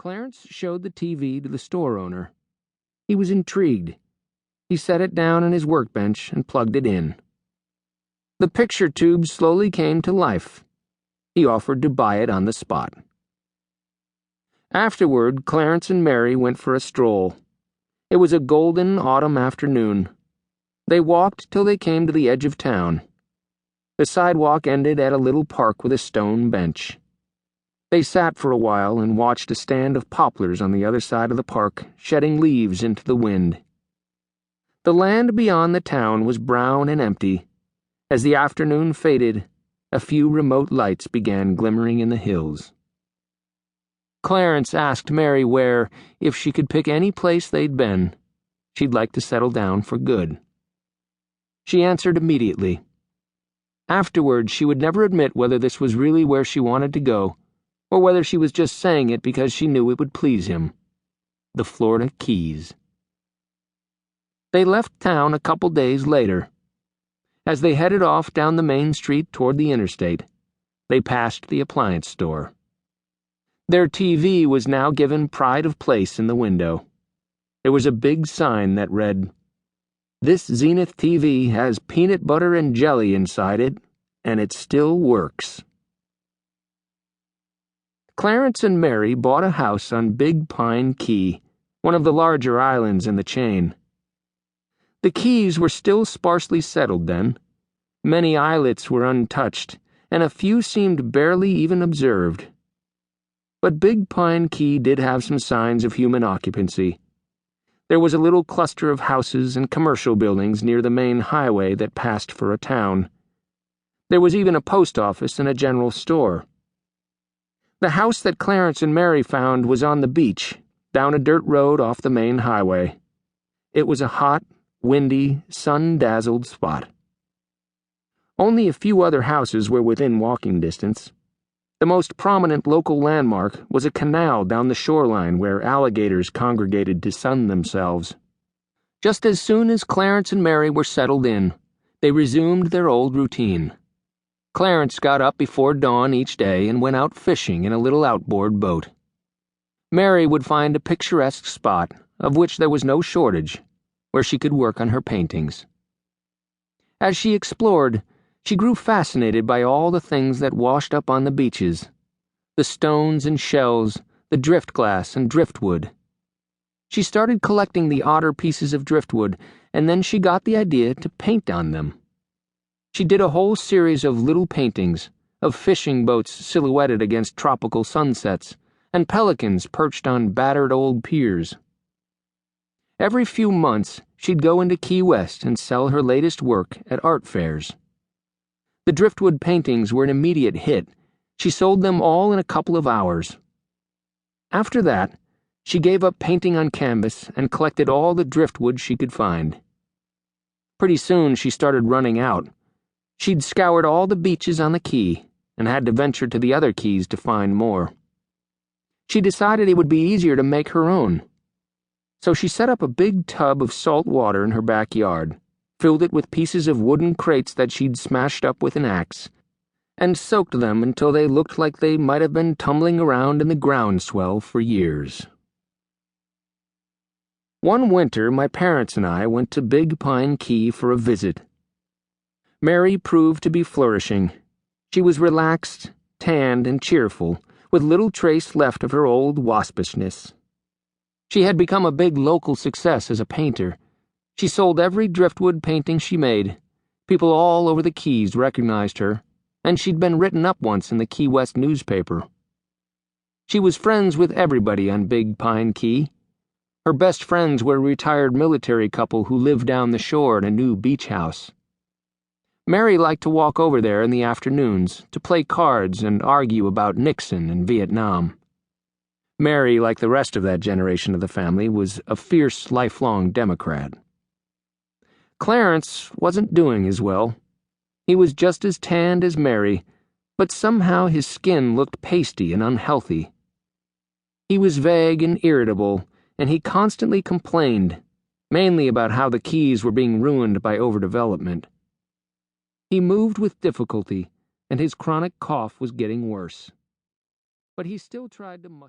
Clarence showed the TV to the store owner. He was intrigued. He set it down on his workbench and plugged it in. The picture tube slowly came to life. He offered to buy it on the spot. Afterward, Clarence and Mary went for a stroll. It was a golden autumn afternoon. They walked till they came to the edge of town. The sidewalk ended at a little park with a stone bench. They sat for a while and watched a stand of poplars on the other side of the park, shedding leaves into the wind. The land beyond the town was brown and empty. As the afternoon faded, a few remote lights began glimmering in the hills. Clarence asked Mary where, if she could pick any place they'd been, she'd like to settle down for good. She answered immediately. Afterward, she would never admit whether this was really where she wanted to go, or whether she was just saying it because she knew it would please him. The Florida Keys. They left town a couple days later. As they headed off down the main street toward the interstate, they passed the appliance store. Their TV was now given pride of place in the window. There was a big sign that read, "This Zenith TV has peanut butter and jelly inside it, and it still works." Clarence and Mary bought a house on Big Pine Key, one of the larger islands in the chain. The Keys were still sparsely settled then. Many islets were untouched, and a few seemed barely even observed. But Big Pine Key did have some signs of human occupancy. There was a little cluster of houses and commercial buildings near the main highway that passed for a town. There was even a post office and a general store. The house that Clarence and Mary found was on the beach, down a dirt road off the main highway. It was a hot, windy, sun-dazzled spot. Only a few other houses were within walking distance. The most prominent local landmark was a canal down the shoreline where alligators congregated to sun themselves. Just as soon as Clarence and Mary were settled in, they resumed their old routine. Clarence got up before dawn each day and went out fishing in a little outboard boat. Mary would find a picturesque spot, of which there was no shortage, where she could work on her paintings. As she explored, she grew fascinated by all the things that washed up on the beaches, the stones and shells, the drift glass and driftwood. She started collecting the odder pieces of driftwood, and then she got the idea to paint on them. She did a whole series of little paintings, of fishing boats silhouetted against tropical sunsets, and pelicans perched on battered old piers. Every few months, she'd go into Key West and sell her latest work at art fairs. The driftwood paintings were an immediate hit. She sold them all in a couple of hours. After that, she gave up painting on canvas and collected all the driftwood she could find. Pretty soon she started running out. She'd scoured all the beaches on the Key and had to venture to the other keys to find more. She decided it would be easier to make her own. So she set up a big tub of salt water in her backyard, filled it with pieces of wooden crates that she'd smashed up with an axe, and soaked them until they looked like they might have been tumbling around in the groundswell for years. One winter, my parents and I went to Big Pine Key for a visit. Mary proved to be flourishing. She was relaxed, tanned, and cheerful, with little trace left of her old waspishness. She had become a big local success as a painter. She sold every driftwood painting she made. People all over the Keys recognized her, and she'd been written up once in the Key West newspaper. She was friends with everybody on Big Pine Key. Her best friends were a retired military couple who lived down the shore in a new beach house. Mary liked to walk over there in the afternoons to play cards and argue about Nixon and Vietnam. Mary, like the rest of that generation of the family, was a fierce, lifelong Democrat. Clarence wasn't doing as well. He was just as tanned as Mary, but somehow his skin looked pasty and unhealthy. He was vague and irritable, and he constantly complained, mainly about how the Keys were being ruined by overdevelopment. He moved with difficulty, and his chronic cough was getting worse. But he still tried to muster